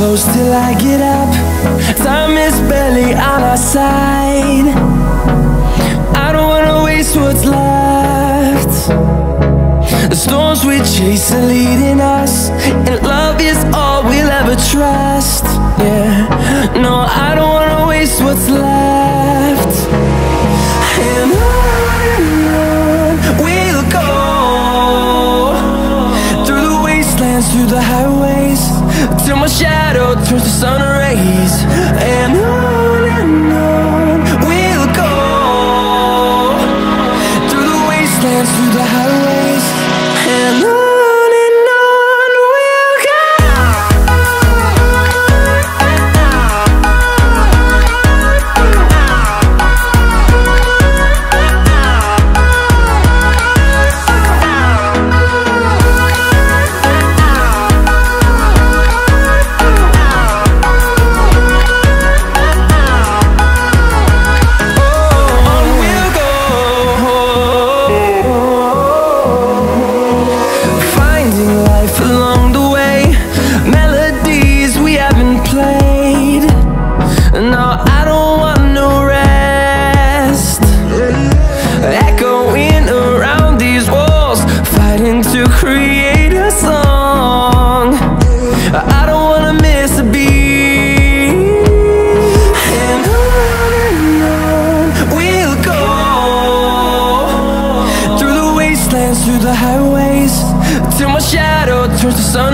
Close till I get up. Time is barely on our side. I don't wanna waste what's left. The storms we chase are leading us, and love is all we'll ever trust. Yeah, no, I don't wanna waste what's left. And on we'll go, through the wastelands, through the highways, till my shadow turns to sun rays. And on we'll go, through the wastelands, through the highways, and on we'll go. To create a song, I don't wanna miss a beat. And on we'll go, through the wastelands, through the highways, till my shadow turns to sun